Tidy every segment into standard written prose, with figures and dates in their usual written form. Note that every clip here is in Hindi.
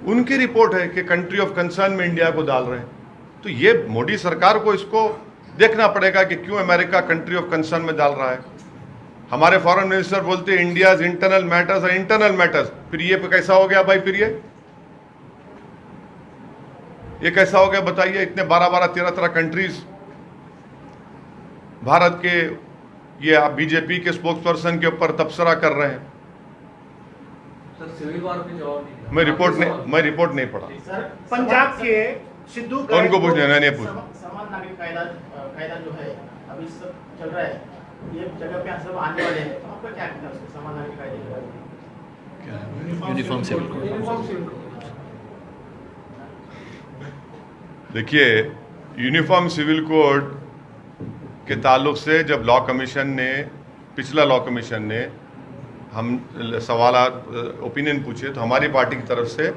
उनकी रिपोर्ट है कि कंट्री ऑफ कंसर्न में इंडिया को डाल रहे हैं। तो ये मोदी सरकार को इसको देखना पड़ेगा कि क्यों अमेरिका कंट्री ऑफ कंसर्न में डाल रहा है। हमारे फॉरेन मिनिस्टर बोलते हैं इंडियाज इंटरनल मैटर्स और इंटरनल मैटर्स। फिर ये कैसा हो गया भाई? फिर ये कैसा हो गया बताइए? इतने 12-12 13-13 कंट्रीज भारत के ये आप बीजेपी के स्पोक्स पर्सन के ऊपर तबसरा कर रहे हैं। सर सिविल वार पे जवाब नहीं दिया। मैं रिपोर्ट नहीं पढ़ा। सर पंजाब के सिद्धू उनको पूछ लेना, नहीं पूछ। समान नागरिक कायदा जो है अभी सब चल रहा है, ये जगह पे सब आने वाले हैं, तो आपका क्या कहना है उसके समान नागरिक कायदे के बारे में? Uniform civil code. देखिए, यूनिफॉर्म सिविल कोड के ताल्लुक से जब लॉ कमीशन ने, पिछला लॉ कमीशन ने हम सवालात ओपिनियन पूछे तो हमारी पार्टी की तरफ से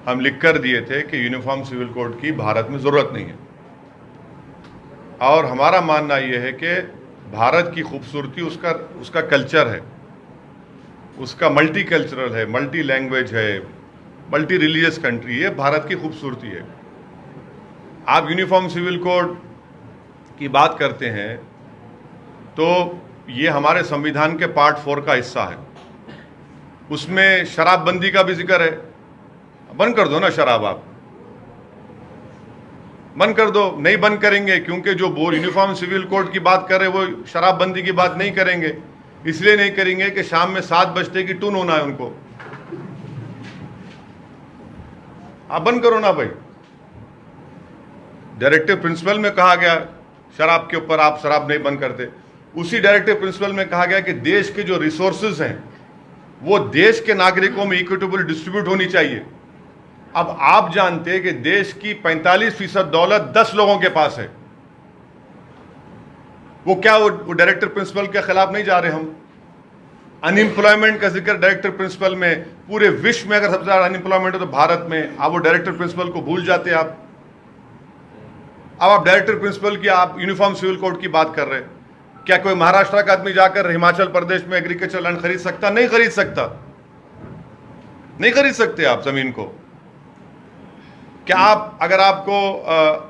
हम लिख कर दिए थे कि यूनिफॉर्म सिविल कोड की भारत में ज़रूरत नहीं है। और हमारा मानना ये है कि भारत की खूबसूरती उसका कल्चर है, उसका मल्टी कल्चरल है, मल्टी लैंग्वेज है, मल्टी रिलीजियस कंट्री है, भारत की खूबसूरती है। आप यूनिफॉर्म सिविल कोड की बात करते हैं तो ये हमारे संविधान के पार्ट 4 का हिस्सा है। उसमें शराबबंदी का भी जिक्र है। बंद कर दो ना शराब, आप बंद कर दो। नहीं बंद करेंगे क्योंकि जो यूनिफॉर्म सिविल कोड की बात कर रहे हैं वो शराबबंदी की बात नहीं करेंगे। इसलिए नहीं करेंगे कि शाम में 7 बजते की टून होना है उनको। आप बंद करो ना भाई। डायरेक्टिव प्रिंसिपल में कहा गया शराब के ऊपर आप शराब नहीं बंद करते। उसी डायरेक्टिव प्रिंसिपल में कहा गया कि देश के जो रिसोर्सेज हैं वो देश के नागरिकों में इक्विटेबल डिस्ट्रीब्यूट होनी चाहिए। अब आप जानते हैं कि देश की 45% दौलत 10 लोगों के पास है। वो क्या वो डायरेक्टर प्रिंसिपल के खिलाफ नहीं जा रहे हम। अनएम्प्लॉयमेंट का जिक्र डायरेक्टर प्रिंसिपल में, पूरे विश्व में अगर सबसे ज्यादा अनएम्प्लॉयमेंट है तो भारत में, आप वो डायरेक्टर प्रिंसिपल को भूल जाते हैं आप। अब आप डायरेक्टर प्रिंसिपल की, आप यूनिफॉर्म सिविल कोड की बात कर रहे हैं। क्या कोई महाराष्ट्र का आदमी जाकर हिमाचल प्रदेश में एग्रीकल्चर लैंड खरीद सकता? नहीं खरीद सकता, नहीं खरीद सकते आप जमीन को। क्या आप, अगर आपको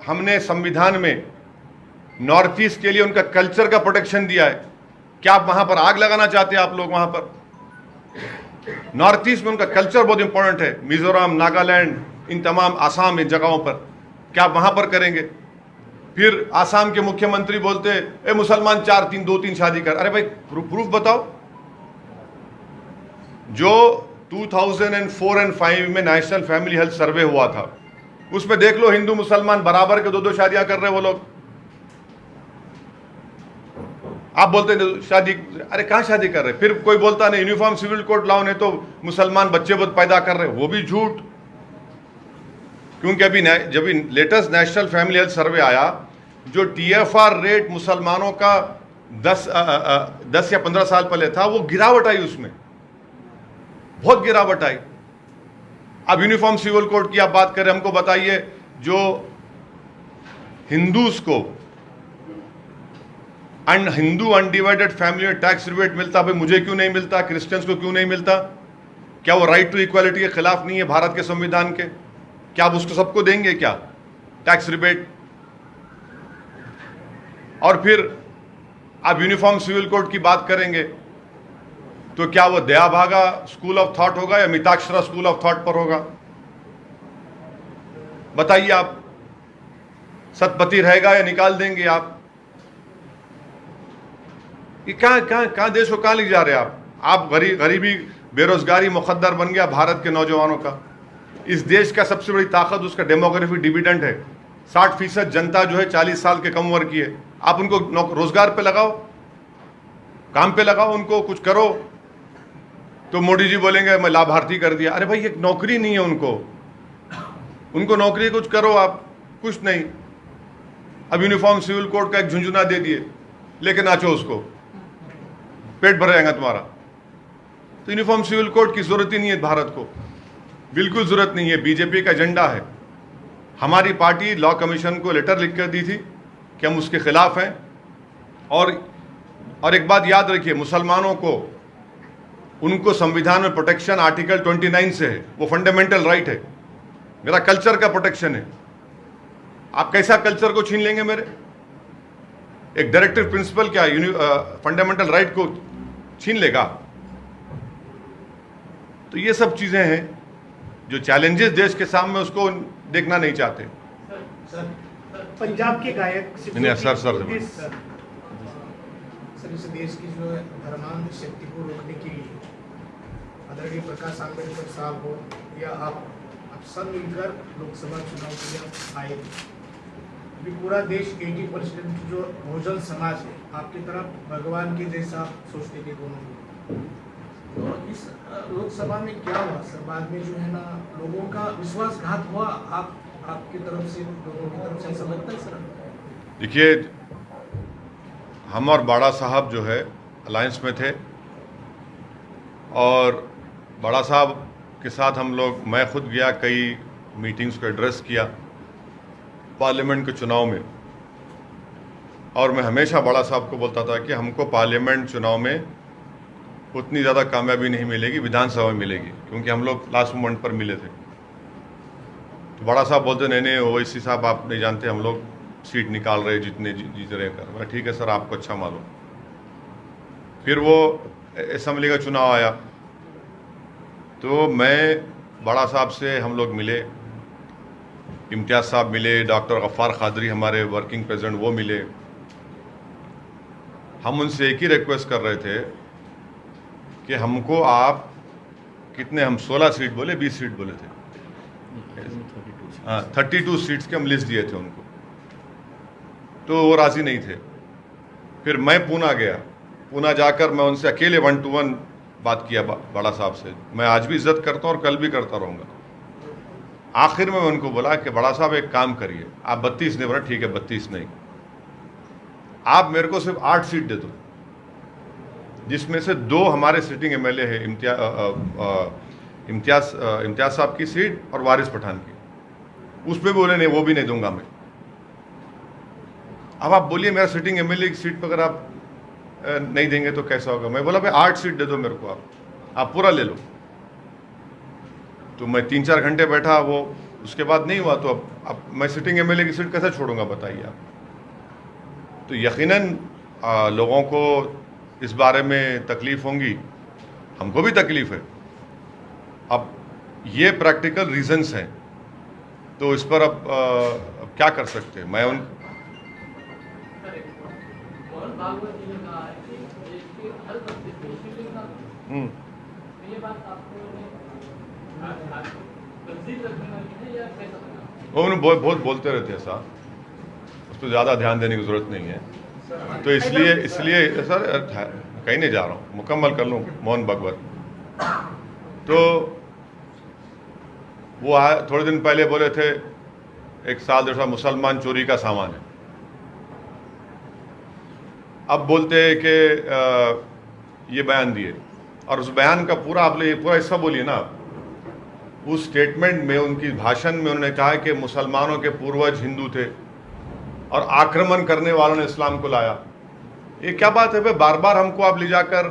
हमने संविधान में नॉर्थ ईस्ट के लिए उनका कल्चर का प्रोटेक्शन दिया है, क्या आप वहां पर आग लगाना चाहते हैं? आप लोग वहां पर नॉर्थ ईस्ट में उनका कल्चर बहुत इंपॉर्टेंट है। मिजोरम, नागालैंड, इन तमाम आसाम, इन जगहों पर क्या आप वहां पर करेंगे? फिर आसाम के मुख्यमंत्री बोलते ए मुसलमान 2-3 शादी कर। अरे भाई प्रूफ बताओ। जो 2004 और 5 में नेशनल फैमिली हेल्थ सर्वे हुआ था उसमें देख लो हिंदू मुसलमान बराबर के 2-2 शादियां कर रहे हैं वो लोग। आप बोलते हैं शादी, अरे कहां शादी कर रहे? फिर कोई बोलता नहीं यूनिफॉर्म सिविल कोड लाओ नहीं तो मुसलमान बच्चे बहुत पैदा कर रहे हैं, वो भी झूठ। क्योंकि अभी जब latest national family health survey आया, जो TFR रेट मुसलमानों का 10 या 15 साल पहले था, वो गिरावट आई, उसमें बहुत गिरावट आई। अब यूनिफॉर्म सिविल कोड की आप बात करें, हमको बताइए जो हिंदूज को हिंदू अनडिवाइडेड फैमिली में टैक्स रिबेट मिलता, भाई मुझे क्यों नहीं मिलता? क्रिश्चियंस को क्यों नहीं मिलता? क्या वो राइट टू इक्वालिटी के खिलाफ नहीं है भारत के संविधान के? क्या आप उसको सबको देंगे क्या टैक्स रिबेट? और फिर आप यूनिफॉर्म सिविल कोड की बात करेंगे तो क्या वो दया भागा स्कूल ऑफ थॉट होगा या मिताक्षरा स्कूल ऑफ थॉट पर होगा? बताइए आप। सतपति रहेगा या निकाल देंगे आप? ये कहां देश को कहां ले जा रहे हैं आप? गरीबी, बेरोजगारी मुकद्दर बन गया भारत के नौजवानों का। इस देश का सबसे बड़ी ताकत उसका डेमोग्राफिक डिविडेंड है। 60% जनता जो है 40 साल के कम उम्र की है। आप उनको रोजगार पे लगाओ, काम पे लगाओ, उनको कुछ करो। तो मोदी जी बोलेंगे मैं लाभार्थी कर दिया। अरे भाई एक नौकरी नहीं है उनको नौकरी कुछ करो आप, कुछ नहीं। अब यूनिफॉर्म सिविल कोड का एक झुंझुना दे दिए, लेके नाचो उसको, पेट भर जाएगा तुम्हारा। तो यूनिफॉर्म सिविल कोड की जरूरत ही नहीं है भारत को, बिल्कुल जरूरत नहीं है। बीजेपी का एजेंडा है। हमारी पार्टी लॉ कमीशन को लेटर लिख कर दी थी कि हम उसके खिलाफ हैं। और एक बात याद रखिए, मुसलमानों को उनको संविधान में प्रोटेक्शन आर्टिकल 29 से है, वो फंडामेंटल राइट है। मेरा कल्चर का प्रोटेक्शन है। आप कैसा कल्चर को छीन लेंगे मेरे? एक डायरेक्टिव प्रिंसिपल क्या फंडामेंटल राइट को छीन लेगा? तो ये सब चीजें हैं जो चैलेंजेस देश के सामने, उसको देखना नहीं चाहते। पंजाब के गायक नहीं, सर इस देश की जो धर्मांध शक्ति को रोकने के लिए आदरणीय प्रकाश आंबेडकर साहब हो या आप सब मिलकर लोकसभा चुनाव के लिए आए। अभी पूरा देश 80% जो बहुजन समाज है आपकी तरफ भगवान के जैसा सोचने के दोनों। तो इस लोकसभा में क्या हुआ सर? बाद में जो है ना लोगों का विश्वासघात हुआ आपकी तरफ से, लोगों की तरफ से, ऐसा लगता है सर? देखिए, हम और बाड़ा साहब जो है अलायंस में थे और बाड़ा साहब के साथ हम लोग, मैं खुद गया, कई मीटिंग्स को एड्रेस किया पार्लियामेंट के चुनाव में। और मैं हमेशा बाड़ा साहब को बोलता था कि हमको पार्लियामेंट चुनाव में उतनी ज़्यादा कामयाबी नहीं मिलेगी, विधानसभा में मिलेगी, क्योंकि हम लोग लास्ट मोमेंट पर मिले थे। तो बड़ा साहब बोलते नहीं ओवैसी साहब आप नहीं जानते, हम लोग सीट निकाल रहे, जितने जीत रहे कर। मैं ठीक है सर, आपको अच्छा मालूम। फिर वो असेंबली का चुनाव आया तो मैं बड़ा साहब से हम लोग मिले, इम्तियाज़ साहब मिले, डॉक्टर गफ्फार खादरी हमारे वर्किंग प्रेसिडेंट वो मिले। हम उनसे एक ही रिक्वेस्ट कर रहे थे कि हमको आप कितने, हम 16 सीट बोले, 20 सीट बोले थे, हाँ 32 सीट्स के हम लिस्ट दिए थे उनको, तो वो राज़ी नहीं थे। फिर मैं पूना गया, पूना जाकर मैं उनसे अकेले 1-to-1 बात किया बड़ा साहब से। मैं आज भी इज्जत करता हूँ और कल भी करता रहूँगा। आखिर में मैं उनको बोला कि बड़ा साहब एक काम करिए, आप 32 नहीं बोला, ठीक है 32 नहीं, आप मेरे को सिर्फ 8 सीट दे दो, जिसमें से 2 हमारे सिटिंग एमएलए है, इम्तियाज साहब की सीट और वारिस पठान की। उस पर बोले नहीं, वो भी नहीं दूंगा मैं। अब आप बोलिए मेरा सिटिंग एमएलए की सीट पर अगर आप नहीं देंगे तो कैसा होगा? मैं बोला भाई 8 सीट दे दो मेरे को, आप पूरा ले लो। तो मैं 3-4 घंटे बैठा, वो उसके बाद नहीं हुआ। तो अब मैं सिटिंग एमएलए की सीट कैसे छोड़ूंगा बताइए आप? तो यकीनन लोगों को इस बारे में तकलीफ होंगी, हमको भी तकलीफ है। अब ये प्रैक्टिकल रीजंस हैं, तो इस पर अब क्या कर सकते हैं? मैं उन भागवत जी ने कहा है कि देश के हर बच्चे को शिक्षा ये बात आपको तस्दीक रखना है या कैसा? वो उन्हें बहुत बोलते रहते हैं साहब, उस पर ज़्यादा ध्यान देने की ज़रूरत नहीं है। तो इसलिए सर कहीं नहीं जा रहा हूँ, मुकम्मल कर लूँ मोहन भागवत। तो वो थोड़े दिन पहले बोले थे 1 साल 1.5 साल मुसलमान चोरी का सामान है। अब बोलते हैं कि ये बयान दिए, और उस बयान का पूरा आप ये पूरा हिस्सा बोलिए ना। उस स्टेटमेंट में, उनकी भाषण में उन्होंने कहा कि मुसलमानों के पूर्वज हिंदू थे और आक्रमण करने वालों ने इस्लाम को लाया। ये क्या बात है भाई? बार बार हमको आप ले जाकर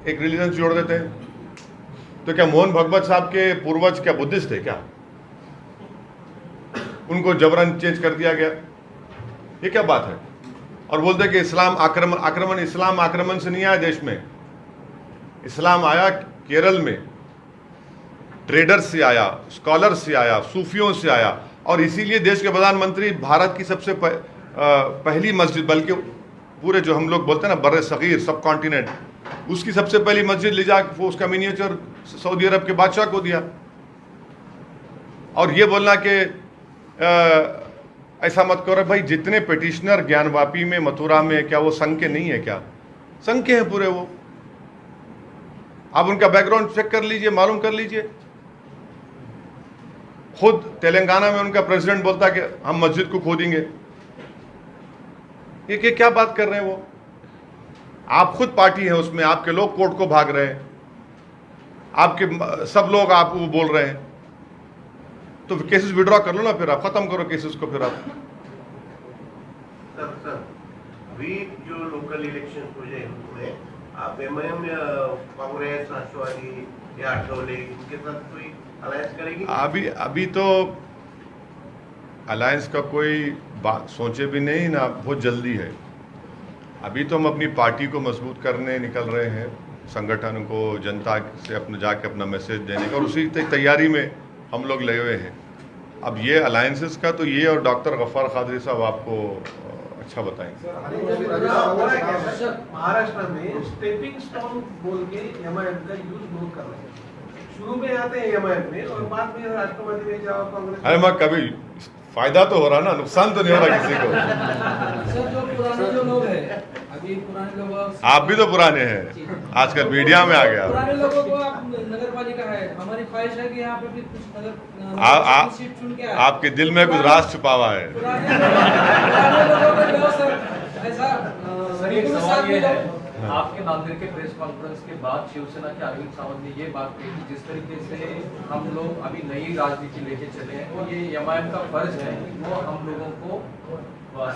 एक रिलीजन से जोड़ देते हैं। तो क्या मोहन भागवत साहब के पूर्वज क्या बुद्धिस्ट थे क्या? उनको जबरन चेंज कर दिया गया, ये क्या बात है? और बोलते कि इस्लाम आक्रमण इस्लाम आक्रमण से नहीं आया देश में। इस्लाम आया केरल में, ट्रेडर्स से आया, स्कॉलर्स से आया, सूफियों से आया। और इसीलिए देश के प्रधानमंत्री भारत की सबसे पहली मस्जिद, बल्कि पूरे जो हम लोग बोलते हैं ना बर्रे सगीर, सब कॉन्टिनेंट, उसकी सबसे पहली मस्जिद ले जाकर वो उसका मिनिएचर सऊदी अरब के बादशाह को दिया। और ये बोलना कि ऐसा मत करो भाई, जितने पिटिशनर ज्ञानवापी में, मथुरा में, क्या वो संघ के नहीं है क्या? संघ के हैं पूरे वो। आप उनका बैकग्राउंड चेक कर लीजिए, मालूम कर लीजिए। खुद तेलंगाना में उनका प्रेसिडेंट बोलता कि हम मस्जिद को खोदेंगे। ये क्या बात कर रहे हैं वो? आप खुद पार्टी है उसमें, आपके लोग कोर्ट को भाग रहे हैं, आपके सब लोग आप वो बोल रहे हैं। तो केसेस विड्रॉ कर लो ना, फिर आप खत्म करो केसेस को। फिर आप सर अभी जो लोकल इलेक्शन हुए आप एमआईएम या कांग्रेस, राष्ट्रवादी या आठवले इनके साथ कोई अलायंस करेगी? अभी तो अलायंस का कोई बात सोचे भी नहीं ना, बहुत जल्दी है। अभी तो हम अपनी पार्टी को मजबूत करने निकल रहे हैं, संगठन को, जनता से अपने जाके अपना मैसेज देने का, और उसी तैयारी में हम लोग लगे हुए हैं। अब ये अलायंसेस का तो ये और डॉक्टर गफ्फार कादरी साहब आपको अच्छा बताएंगे। महाराष्ट्र में स्टेपिंग स्टोन बोल के एमआईएम का यूज बहुत कर रहे हैं। शुरू में आते हैं एमआईएम में और बाद में राष्ट्रवादी में जाओ, कांग्रेस। अरे मैं कभी फायदा तो हो रहा ना, नुकसान तो नहीं हो रहा किसी को। सर जो पुराने जो लोग हैं, अभी पुराने लोग, आप भी तो पुराने हैं, आजकल मीडिया में आ गया। पुराने लोगों को आप नगर पालिका है, हमारी ख्वाहिश है कि यहाँ पे भी कुछ नगर सीट चुन के आए। आपके दिल में कुछ राज छुपा हुआ है। पुराने लोगों को लो सर, ऐसा सर एक सवाल ये है, आपके नांदेड़ के प्रेस कॉन्फ्रेंस के बाद शिवसेना के अरविंद सावंत ने ये बात कही कि जिस तरीके से हम लोग अभी नई राजनीति लेके चले हैं, तो ये एमआईएम का फर्ज है कि वो हम लोगों को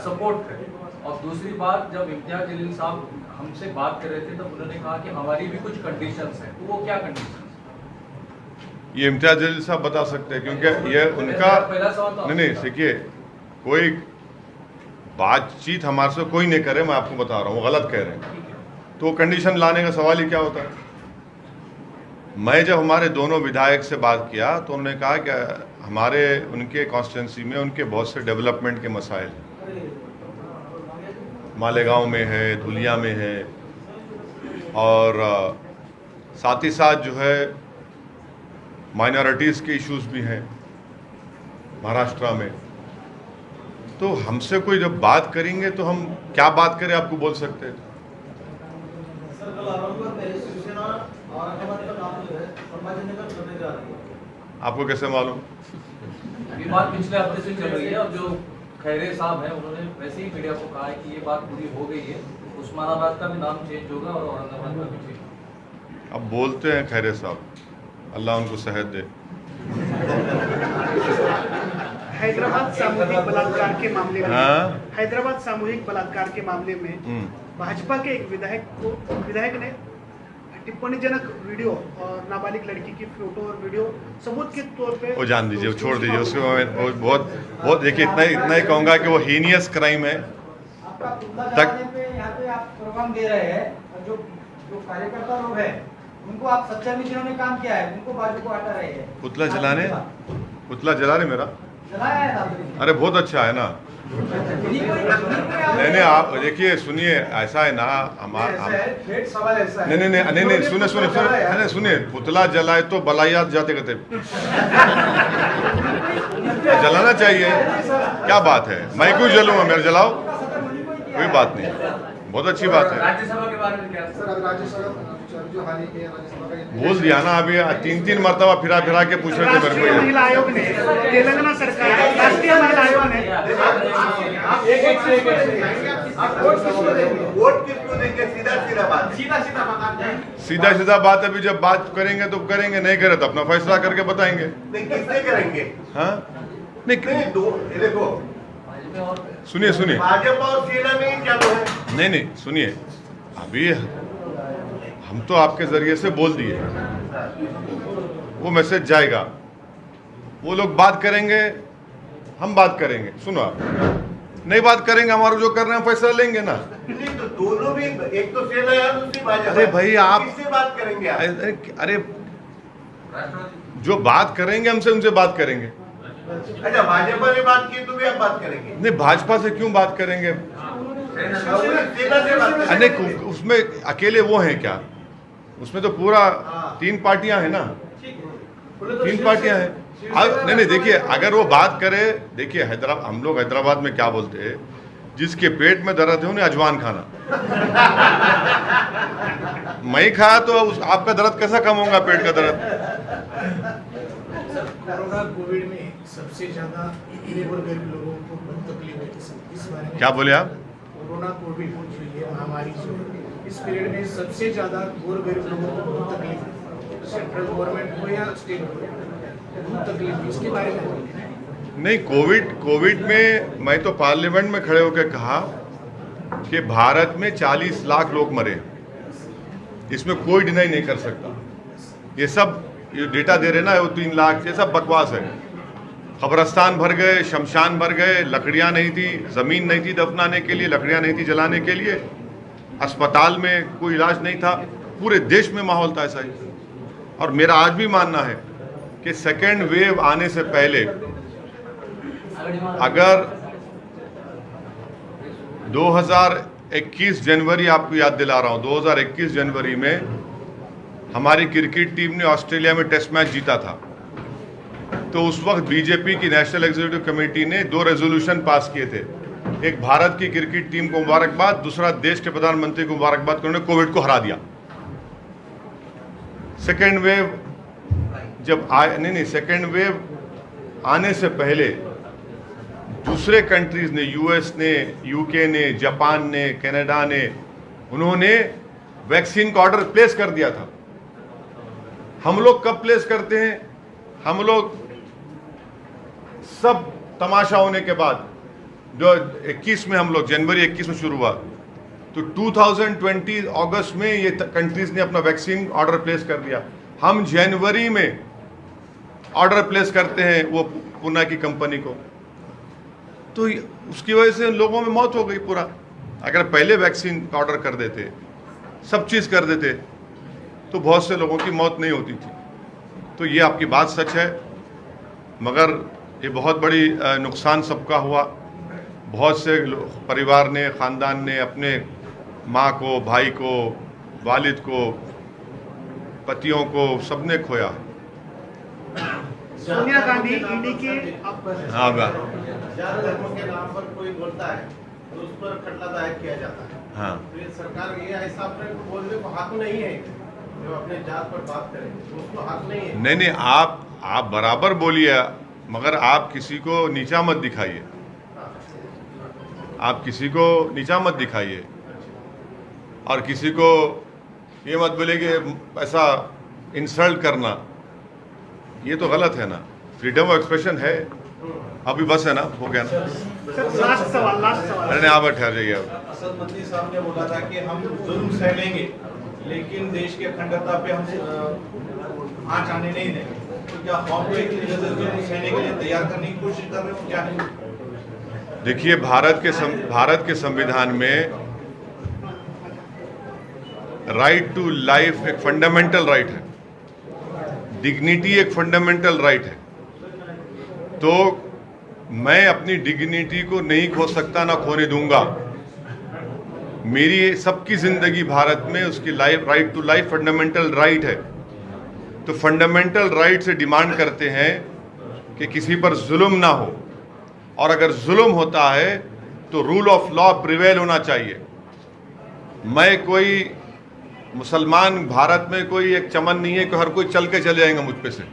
सपोर्ट करे। और दूसरी बात, जब इम्तियाज जलील साहब हमसे बात कर रहे थे तब उन्होंने कहा कि हमारी भी कुछ कंडीशंस हैं, तो वो क्या कंडीशंस? ये इम्तियाज जलील साहब बता सकते हैं, क्योंकि ये उनका पहला सवाल तो नहीं देखिए, कोई बातचीत हमारे से कोई नहीं करे, मैं आपको बता रहा हूँ, वो गलत कह रहे हैं। तो कंडीशन लाने का सवाल ही क्या होता है? मैं जब हमारे दोनों विधायक से बात किया तो उन्होंने कहा कि हमारे उनके कॉन्स्टिट्यूंसी में उनके बहुत से डेवलपमेंट के मसाइल हैं, मालेगांव में है, धुलिया में है, और साथ ही साथ जो है माइनॉरिटीज़ के इश्यूज भी हैं महाराष्ट्र में। तो हमसे कोई जब बात करेंगे तो हम क्या बात करें आपको बोल सकते हैं। आपको कैसे मालूम? ये बात पिछले हफ्ते से चल रही है, और जो खैरे साहब हैं उन्होंने वैसे ही मीडिया को कहा है कि ये बात पूरी हो गई है, उस्मानाबाद का भी नाम चेंज होगा और औरंगाबाद का भी चेंज। अब बोलते हैं खैरे साहब, अल्लाह उनको सेहत दे। हैदराबाद सामूहिक बलात्कार के मामले में, हाँ? हैदराबाद सामूहिक बलात्कार के मामले में भाजपा के एक विधायक ने टिप्पणीजनक वीडियो और नाबालिग लड़की की फोटो और वीडियो सबूत के तौर पे, वो जान दीजिए, वो छोड़ दीजिए उसको। मैं बहुत देखिए, इतना ही कहूँगा कि वो हीनियस क्राइम है। आपका पुतला तक- जलाने पे यहाँ पे आप प्रोग्राम दे रहे हैं, और जो कार्यकर्ता लोग हैं उनको आप सच्चा में जिन्होंने काम किया है उनको बाजू को हटा रहे हैं। पुतला जलाने, पुतला जला रहे मेरा? जलाया है आपने? अरे बहुत अच्छा है ना। नहीं आप देखिए, सुनिए, ऐसा है ना, सवाल ऐसा है। नहीं सुनिए, पुतला जलाए तो बलायात जाते कहते जलाना चाहिए, क्या बात है? मैं क्यों जलूंगा? मेरे जलाओ, कोई बात नहीं, बहुत अच्छी बात है। राज्यसभा के बारे में क्या? सर अब राज्यसभा जो हाल ही में राज्यसभा का बोल दिया ना, अभी 3 मरतबा फिरा के पूछ रहे थे मेरे राष्ट्रीय को। महिला आयोग ने, तेलंगाना सरकार, राष्ट्रीय महिला आयोग ने वोट किसको देंगे? सीधा बात है। सीधा बात, अभी जब बात करेंगे तो करेंगे, नहीं करे तो अपना फैसला करके बताएंगे। नहीं, किससे करेंगे? हाँ नहीं, ये देखो, सुनिए भाजपा और सेना में ही चालू है। नहीं सुनिए, अभी हम तो आपके जरिए से बोल दिए, वो मैसेज जाएगा, वो लोग बात करेंगे, हम बात करेंगे। सुनो, आप नहीं बात करेंगे, हमारा जो कर रहे हैं हम फैसला लेंगे ना। नहीं तो दोनों भी, एक तो सेना है दूसरी भाजपा। अरे भाई, आप किससे बात करेंगे आप? अरे जो बात करेंगे हमसे, उनसे बात करेंगे। अच्छा, भाजपा ने बात की तो भी आप बात करेंगे? नहीं, भाजपा से क्यों बात करेंगे? सेना से बात करेंगे। अनेक उसमें अकेले वो हैं क्या? उसमें तो पूरा 3 पार्टियां हैं ना, 3 पार्टियां हैं। नहीं देखिए, अगर वो बात करे, देखिए हम लोग हैदराबाद में क्या बोलते हैं, जिसके पेट में दर्द है उन्हें अजवान खाना। मैं खाया तो आपका दर्द कैसा कम होगा, पेट का दर्द? कोरोना कोविड में सबसे ज्यादा गरीब लोगों को बहुत तकलीफ है, इस बारे में क्या बोले आप? कोरोना कोविड जो ये महामारी जो है, इस पीरियड में सबसे ज्यादा गरीब लोगों को बहुत तकलीफ है, सेंट्रल गवर्नमेंट हो या स्टेट हो, बहुत तकलीफ है। इसके बारे में नहीं, कोविड में मैं तो पार्लियामेंट में खड़े होकर कहा कि भारत में 40 लाख लोग मरे, इसमें कोई डिनाई नहीं कर सकता। ये सब ये डेटा दे रहे ना वो 3 लाख, ये सब बकवास है। कब्रस्तान भर गए, शमशान भर गए, लकड़ियां नहीं थी, ज़मीन नहीं थी दफनाने के लिए, लकड़ियां नहीं थी जलाने के लिए, अस्पताल में कोई इलाज नहीं था, पूरे देश में माहौल था ऐसा ही। और मेरा आज भी मानना है कि सेकेंड वेव आने से पहले अगर 2021 जनवरी, आपको याद दिला रहा हूं, 2021 जनवरी में हमारी क्रिकेट टीम ने ऑस्ट्रेलिया में टेस्ट मैच जीता था, तो उस वक्त बीजेपी की नेशनल एग्जीक्यूटिव कमेटी ने 2 रेजोल्यूशन पास किए थे। एक भारत की क्रिकेट टीम को मुबारकबाद, दूसरा देश के प्रधानमंत्री को मुबारकबाद, उन्होंने कोविड को हरा दिया। सेकेंड वेव जब नहीं, सेकेंड वेव आने से पहले दूसरे कंट्रीज ने, यूएस ने, यूके ने, जापान ने, कनाडा ने, उन्होंने वैक्सीन का ऑर्डर प्लेस कर दिया था। हम लोग कब प्लेस करते हैं? हम लोग सब तमाशा होने के बाद, जो 21 में हम लोग जनवरी 21 में शुरू हुआ, तो 2020 अगस्त में ये कंट्रीज ने अपना वैक्सीन ऑर्डर प्लेस कर दिया। हम जनवरी में ऑर्डर प्लेस करते हैं वो पुणे की कंपनी को, तो उसकी वजह से लोगों में मौत हो गई पूरा। अगर पहले वैक्सीन का ऑर्डर कर देते, सब चीज़ कर देते, तो बहुत से लोगों की मौत नहीं होती थी। तो ये आपकी बात सच है, मगर ये बहुत बड़ी नुकसान सबका हुआ। बहुत से परिवार ने, ख़ानदान ने अपने माँ को, भाई को, वालिद को, पतियों को, सबने खोया। सोनिया गांधी ईडी के हाँ ज्यादा धर्मों के नाम पर कोई बोलता है तो उस पर खटला दायर किया जाता है। हाँ, तो ये सरकार ये ऐसा अपने को बोलने को हक नहीं है, जो अपने जात पर बात करें तो उसको हक नहीं है। नहीं, आप बराबर बोलिए, मगर आप किसी को नीचा मत दिखाइए। आप किसी को नीचा मत दिखाइए और किसी को ये मत बोले कि ऐसा इंसल्ट करना, ये तो गलत है ना। फ्रीडम ऑफ एक्सप्रेशन है। अभी बस है ना, हो गया ना। लास्ट सवाल अरे नहीं, आप ठहर जाइए अब। असद मदनी साहब ने बोला था कि हम जुल्म सह लेंगे, लेकिन देश की अखंडता पे हम आँच आने नहीं देंगे। तो क्या कौम को एक तरीके से जुल्म सहने के लिए तैयार करने की कोशिश कर रहे हो, क्या नहीं? देखिए, भारत के संविधान में राइट टू लाइफ एक फंडामेंटल राइट है, डिग्निटी एक फंडामेंटल राइट है। तो मैं अपनी डिग्निटी को नहीं खो सकता, ना खोने दूंगा। मेरी सबकी जिंदगी भारत में उसकी life, right to life fundamental right है। तो फंडामेंटल राइट से डिमांड करते हैं कि किसी पर जुल्म ना हो, और अगर जुल्म होता है तो रूल ऑफ लॉ प्रिवेल होना चाहिए। मैं कोई मुसलमान, भारत में कोई एक चमन नहीं है कि हर कोई चल के चले जाएंगे मुझ पे से।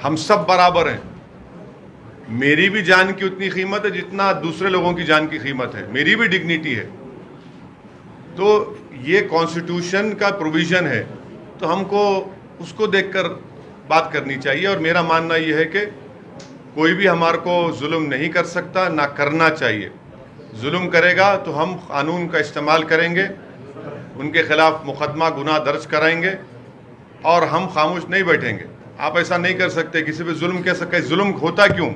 हम सब बराबर हैं। मेरी भी जान की उतनी कीमत है जितना दूसरे लोगों की जान की कीमत है, मेरी भी डिग्निटी है। तो ये कॉन्स्टिट्यूशन का प्रोविज़न है, तो हमको उसको देखकर बात करनी चाहिए। और मेरा मानना ये है कि कोई भी हमारे को जुल्म नहीं कर सकता, ना करना चाहिए। जुल्म करेगा तो हम कानून का इस्तेमाल करेंगे, उनके खिलाफ मुकदमा, गुनाह दर्ज कराएंगे, और हम खामोश नहीं बैठेंगे। आप ऐसा नहीं कर सकते किसी पे जुल्म कह सकते। जुल्म होता क्यों?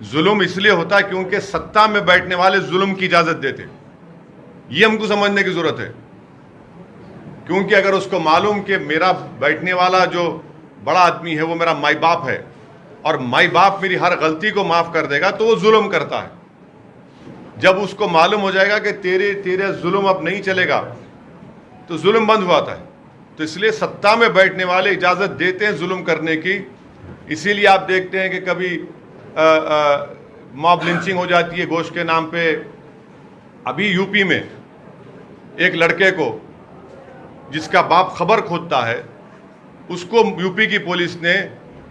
जुल्म इसलिए होता क्योंकि सत्ता में बैठने वाले जुल्म की इजाज़त देते। ये हमको समझने की ज़रूरत है। क्योंकि अगर उसको मालूम कि मेरा बैठने वाला जो बड़ा आदमी है वो मेरा माई बाप है, और माई बाप मेरी हर गलती को माफ़ कर देगा, तो वो जुल्म करता है। जब उसको मालूम हो जाएगा कि तेरे जुल्म अब नहीं चलेगा, तो जुल्म बंद हुआ था। तो इसलिए सत्ता में बैठने वाले इजाज़त देते हैं जुल्म करने की। इसीलिए आप देखते हैं कि कभी मॉब लिंचिंग हो जाती है गोश्त के नाम पे। अभी यूपी में एक लड़के को, जिसका बाप खबर खोदता है, उसको यूपी की पुलिस ने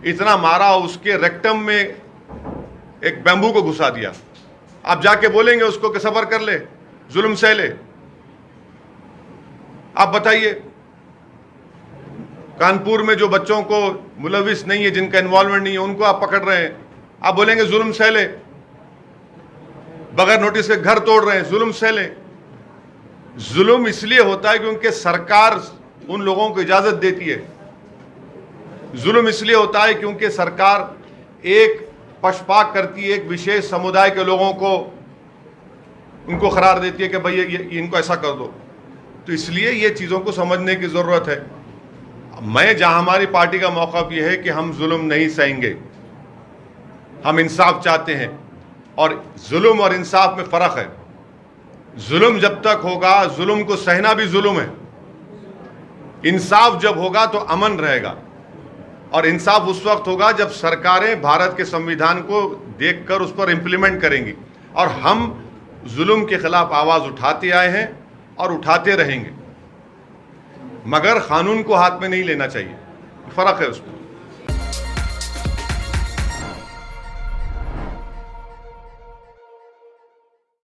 इतना मारा, उसके रेक्टम में एक बैम्बू को घुसा दिया। आप जाके बोलेंगे उसको कि सब्र कर ले, जुल्म सह ले? आप बताइए, कानपुर में जो बच्चों को मुलविस नहीं है, जिनका इन्वॉल्वमेंट नहीं है, उनको आप पकड़ रहे हैं, आप बोलेंगे जुल्म सह ले? बगैर नोटिस के घर तोड़ रहे हैं, जुल्म सह ले? जुल्म इसलिए होता है क्योंकि सरकार उन लोगों को इजाजत देती है। जुल्म इसलिए होता है क्योंकि सरकार एक पक्षपात करती है, एक विशेष समुदाय के लोगों को उनको करार देती है कि भाई ये इनको ऐसा कर दो। तो इसलिए ये चीज़ों को समझने की ज़रूरत है। जहां हमारी पार्टी का मौक़िफ़ ये है कि हम जुल्म नहीं सहेंगे, हम इंसाफ चाहते हैं, और जुल्म और इंसाफ में फ़र्क है। जुल्म जब तक होगा, जुल्म को सहना भी जुल्म है। इंसाफ जब होगा तो अमन रहेगा, और इंसाफ उस वक्त होगा जब सरकारें भारत के संविधान को देखकर उस पर इम्प्लीमेंट करेंगी। और हम जुल्म के खिलाफ आवाज़ उठाते आए हैं और उठाते रहेंगे, मगर कानून को हाथ में नहीं लेना चाहिए। फ़र्क है उसमें।